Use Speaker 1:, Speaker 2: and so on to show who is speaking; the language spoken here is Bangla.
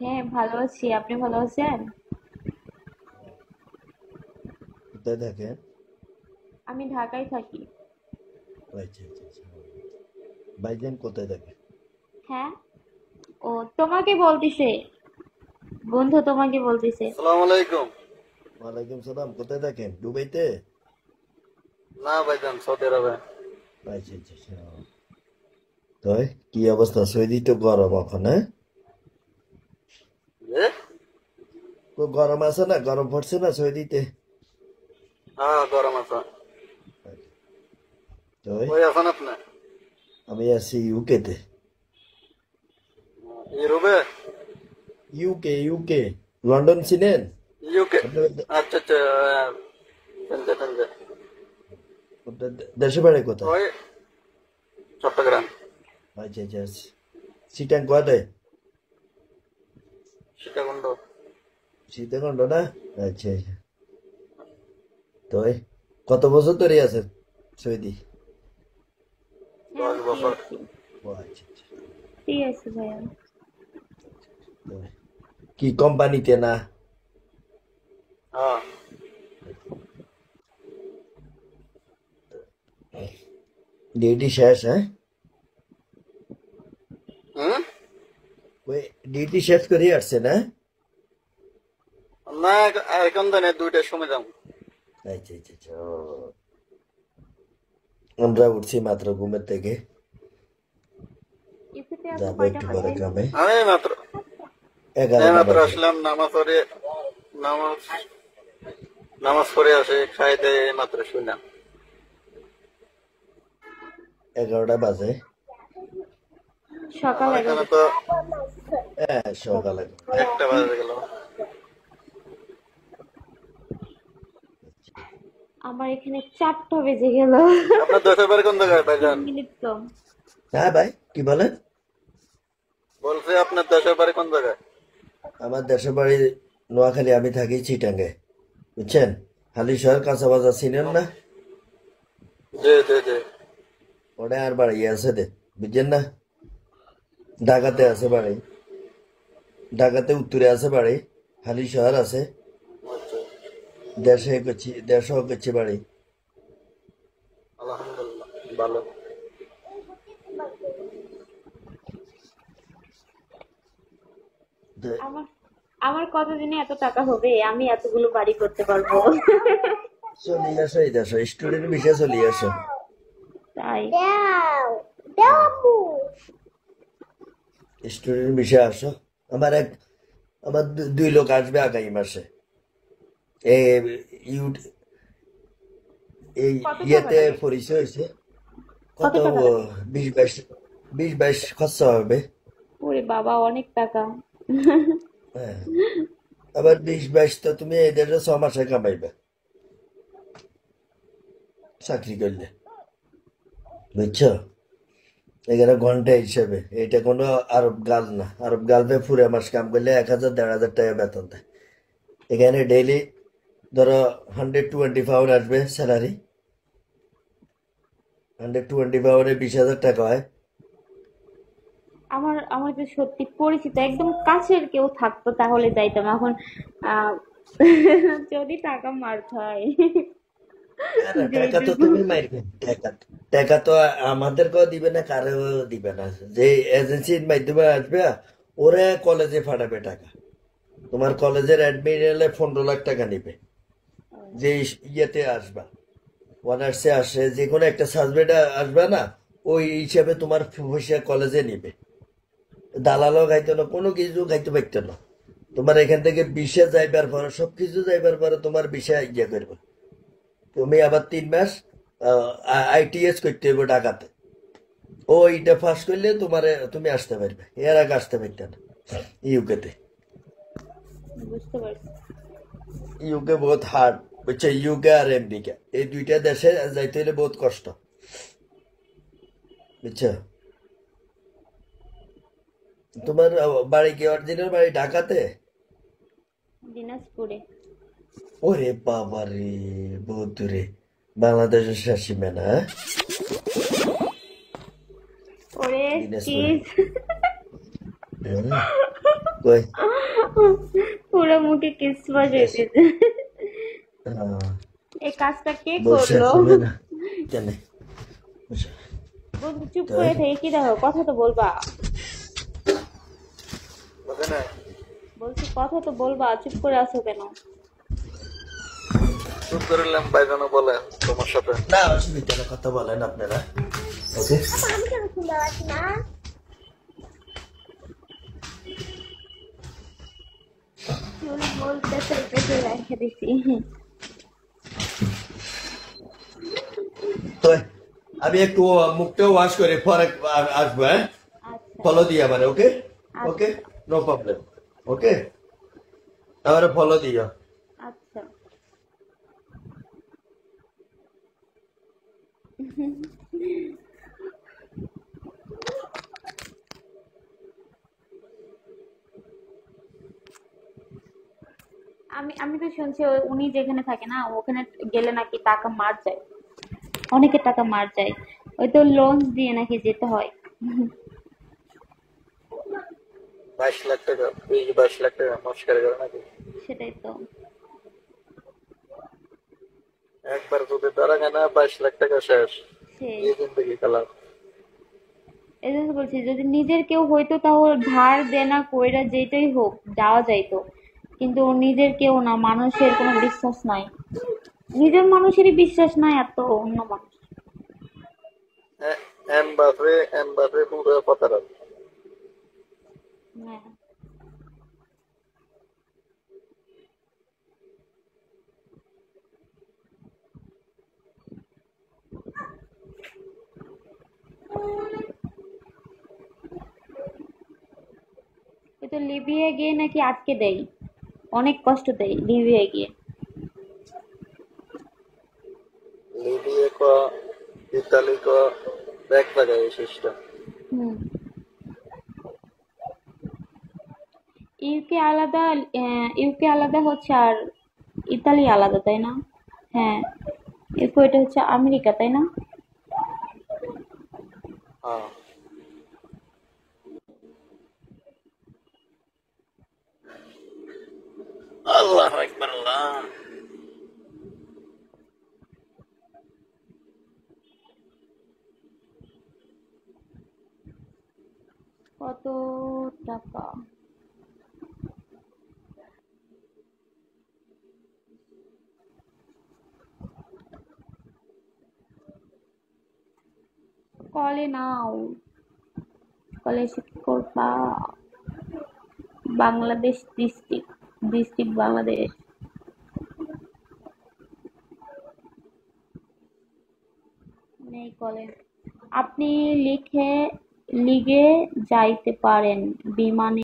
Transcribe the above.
Speaker 1: হ্যাঁ, ভালো আছি। আপনি ভালো আছেন?
Speaker 2: কোথায় থাকেন?
Speaker 1: আমি ঢাকায় থাকি।
Speaker 2: আচ্ছা আচ্ছা আচ্ছা। ভাইজান কোথায় থাকে?
Speaker 1: হ্যাঁ? ও, তোমাকে বলতিছে। বন্ধু তোমাকে বলতিছে।
Speaker 3: আসসালামু আলাইকুম।
Speaker 2: ওয়ালাইকুম সালাম। কোথায় থাকেন? দুবাইতে?
Speaker 3: না ভাইজান, সৌদি আরবে।
Speaker 2: আচ্ছা আচ্ছা আচ্ছা। তো কি অবস্থা? সৌদি তো গরম এখন, হ্যাঁ?
Speaker 3: যে?
Speaker 2: গরম আছে না? গরম পড়ছে না সৌদিতে?
Speaker 3: হ্যাঁ, গরম আছে।
Speaker 2: তো
Speaker 3: কই আছেন আপনি?
Speaker 2: আমি আছি ইউকে তে।
Speaker 3: ইউরোপে?
Speaker 2: UK UK. লন্ডন চিনেন?
Speaker 3: ইউকে?
Speaker 2: আপনি
Speaker 3: আচ্ছা আচ্ছা। শুনছে শুনছে।
Speaker 2: আপনার দেশে বাড়ি কোথায়?
Speaker 3: ওই চট্টগ্রাম।
Speaker 2: আচ্ছা আচ্ছা আচ্ছা। সিটাং কোয়াতে?
Speaker 3: সীতাকুণ্ড।
Speaker 2: সীতাকুণ্ড না? আচ্ছা আচ্ছা। তো কত বছর ধরে আছেন সৌদি?
Speaker 1: হ্যাঁ,
Speaker 3: দশ
Speaker 1: আমি ফ্রি
Speaker 3: বছর
Speaker 1: আছি।
Speaker 2: ও আচ্ছা আচ্ছা।
Speaker 1: ফ্রি আছি ভাইয়া।
Speaker 2: তো কি কোম্পানিতে না?
Speaker 3: হ্যাঁ।
Speaker 2: ডিউটি শেষ, হ্যাঁ?
Speaker 3: হুম?
Speaker 2: ওই ডিউটি শেষ করে আসছে না?
Speaker 3: না, এখন তো নেই, 2টার সময় যাবো।
Speaker 2: আচ্ছা আচ্ছা আচ্ছা। ও, আমরা উঠছি মাত্র ঘুমের থেকে।
Speaker 1: ইউপিতে আসো
Speaker 2: যাবো
Speaker 1: কয়টা
Speaker 2: একটু পরে
Speaker 1: বাজে?
Speaker 2: কামে।
Speaker 3: আমি মাত্র
Speaker 2: 11টা বাজে।
Speaker 3: আসলাম, নামাজ নামাজ পড়ে আসে, খাই দিয়ে মাত্র শুনলাম।
Speaker 2: 11টা বাজে।
Speaker 1: সকাল
Speaker 3: আমার এখানে
Speaker 1: 11টা।
Speaker 3: তো
Speaker 2: হ্যাঁ, সকালে।
Speaker 3: 1টা বাজে গেল।
Speaker 1: আমার এখানে 4টা বেজে গেল।
Speaker 3: আপনার দেশের বাড়ি কোন জায়গায়
Speaker 1: তিন
Speaker 3: ভাইজান?
Speaker 1: মিনিট কম।
Speaker 2: হ্যাঁ ভাই, কি বলেন?
Speaker 3: বলছি আপনার দেশের বাড়ি কোন জায়গায়?
Speaker 2: আমার দেশের বাড়ি নোয়াখালী, আমি থাকি চিটাঙ্গে। বুঝছেন? হালিশহর কাঁচা বাজার চিনেন না?
Speaker 3: জি জি জি।
Speaker 2: ওটা আর বাড়ি আছে দে। বুঝছেন না? ঢাকাতে
Speaker 3: হুম,
Speaker 2: আছে বাড়ি। ঢাকাতে উত্তরে আছে বাড়ি। হালিশহর আছে।
Speaker 3: আচ্ছা।
Speaker 2: দেড়শো করছি বাড়ি।
Speaker 3: আলহামদুলিল্লাহ, ভালো।
Speaker 2: তো
Speaker 1: আমার আমার কতদিনে এত টাকা হবে? আমি এতগুলো বাড়ি করতে পারবো?
Speaker 2: চলে আসো এই দেশো, স্টুডেন্ট বিষয়ে চলে আসো।
Speaker 1: তাই। দাও, দাও আপু।
Speaker 2: স্টুডেন্ট বিষয়ে আসো। আমার এক আমার দুই লোক আসবে আগামী মাসে। এই ইউট এই
Speaker 1: কত টাকা
Speaker 2: ইয়েতে
Speaker 1: লাগে?
Speaker 2: পরিচয় হয়েছে।
Speaker 1: কত
Speaker 2: কত
Speaker 1: টাকা লাগে?
Speaker 2: 20-22 খরচা হবে।
Speaker 1: ওরে বাবা, অনেক টাকা।
Speaker 2: হ্যাঁ, আবার 20-22 তো তুমি এই দেশে 6 মাসে কামাইবে চাকরি করলে। বুঝছো? এখানে ঘন্টা হিসেবে, এটা কোনো আরব গাল না। আরব গালবে পুরো মাস কাম করলে 1000-1500 টাকা বেতন দেয়। এখানে ডেইলি ধরো 120 পাউন্ড আসবে স্যালারি। 120 পাউন্ডে 20,000 টাকা হয়।
Speaker 1: আমার যে সত্যি পরিচিত একদম কাছের কেউ থাকতো তাহলে যাইতাম এখন। আহ, যদি টাকা মার খায়।
Speaker 2: না, টাকা তো
Speaker 1: যেইটুকু।
Speaker 2: তুমি মারবে। টাকা টাকা তো আমাদেরকেও দিবে না, কারো দিবে না। যে এজেন্সির মাধ্যমে আসবে, ওরা কলেজে পাঠাবে টাকা। তোমার কলেজের অ্যাডমিশনে 15 লাখ টাকা নিবে। যে ইয়েতে আসবা, অনার্সে আসে যে কোনো একটা সাবজেক্ট আসবে না, ওই হিসাবে তোমার পয়সা কলেজে নিবে। দালালও খাইতো না, কোনো কিছু খাইতে পারতো না। তোমার এখান থেকে বিষে যাইবার পরে, সবকিছু যাইবার পরে তোমার বিষে ইয়ে করবে। তুমি আবার 3 মাস আইটিএস করতে হইব ঢাকাতে। ও এইটা পাস করলে তুমি আসতে পারবে, এর আগে আসতে পারতে না ইউকেতে।
Speaker 1: বুঝতে পারছি।
Speaker 2: ইউকে বহুত হার্ড। বুঝছো? ইউকে আর আমেরিকা এই দুইটা দেশে যাইতে হলে বহুত কষ্ট। বুঝছো? তোমার বাড়ি কি, অরিজিনাল বাড়ি ঢাকাতে?
Speaker 1: দিনাজপুরে।
Speaker 2: ওরে বাবা রে, বহুত দূরে। বাংলাদেশের শেষ সীমানা, হ্যাঁ?
Speaker 1: ওরে
Speaker 2: দিনাজপুরে।
Speaker 1: চিজ।
Speaker 2: কই
Speaker 1: পুরো মুখে কিস বসাইছে।
Speaker 2: আহ,
Speaker 1: এই কাজটা কে
Speaker 2: বসে
Speaker 1: করলো?
Speaker 2: হবে না কেন বসে।
Speaker 1: বন্ধু চুপ করে থেকে কি দেখো, কথা তো বলবা।
Speaker 3: বুঝে না
Speaker 1: বলছি কথা তো বলবা, চুপ করে আছো কেন?
Speaker 3: চুপ করলাম বাইজানো বলে তোমার সাথে
Speaker 2: না অসুবিধা না, কথা বলেন আপনারা। ওকে
Speaker 1: চুল বলতেছে পেটে রেখে দিছি।
Speaker 2: তো আমি একটু মুখটা ওয়াশ করে পরে আসবো, হ্যাঁ
Speaker 1: আচ্ছা
Speaker 2: ফলো দিয়ে আমার। ওকে ওকে
Speaker 1: আচ্ছা
Speaker 2: নো প্রবলেম। ওকে তাহলে ফলো দিও।
Speaker 1: আচ্ছা। আমি তো শুনছি উনি যেখানে থাকে না, ওখানে গেলে নাকি টাকা মার যায়, অনেকের টাকা মার যায়। ওই তো লোন দিয়ে নাকি যেতে হয়।
Speaker 3: 22 লাখ টাকা 20-22 লাখ টাকা নমস্কার করে নাকি
Speaker 1: সেটাই তো।
Speaker 3: একবার যদি ধরা যায় না 22 লাখ টাকা শেষ
Speaker 1: সে
Speaker 3: এই জিন্দগি খেলাম
Speaker 1: এই জন্য তো বলছি, যদি নিজের কেউ হইতো তাহলে ধার দেনা কইরা যেতেই হোক যাওয়া যাইতো। কিন্তু ও নিজের কেউ না, মানুষের কোনো বিশ্বাস নাই, নিজের মানুষেরই বিশ্বাস নাই, আর তো অন্য মানুষ।
Speaker 3: এমবাপে এমবাপে পুরো প্রতারক
Speaker 1: হ্যাঁ ওই তো লিবিয়া গিয়ে নাকি আটকে দেয়, অনেক কষ্ট দেয় লিবিয়া গিয়ে।
Speaker 3: লিবিয়া ক ইতালি ক এক জায়গায় সিস্টেম
Speaker 1: হুম। ইউকে আলাদা, ইউকে আলাদা হচ্ছে, আর ইতালি আলাদা তাই না? হ্যাঁ, ইউকে এটা হচ্ছে আমেরিকা তাই না?
Speaker 3: হ্যাঁ আল্লাহ আকবার আল্লাহ
Speaker 1: কত টাকা? কলে নাও, কলে এসে কি করবা? বাংলাদেশ ডিস্ট্রিক্ট, ডিস্ট্রিক্ট বাংলাদেশ নেই কলে। আপনি লিগে যাইতে পারেন বিমানে।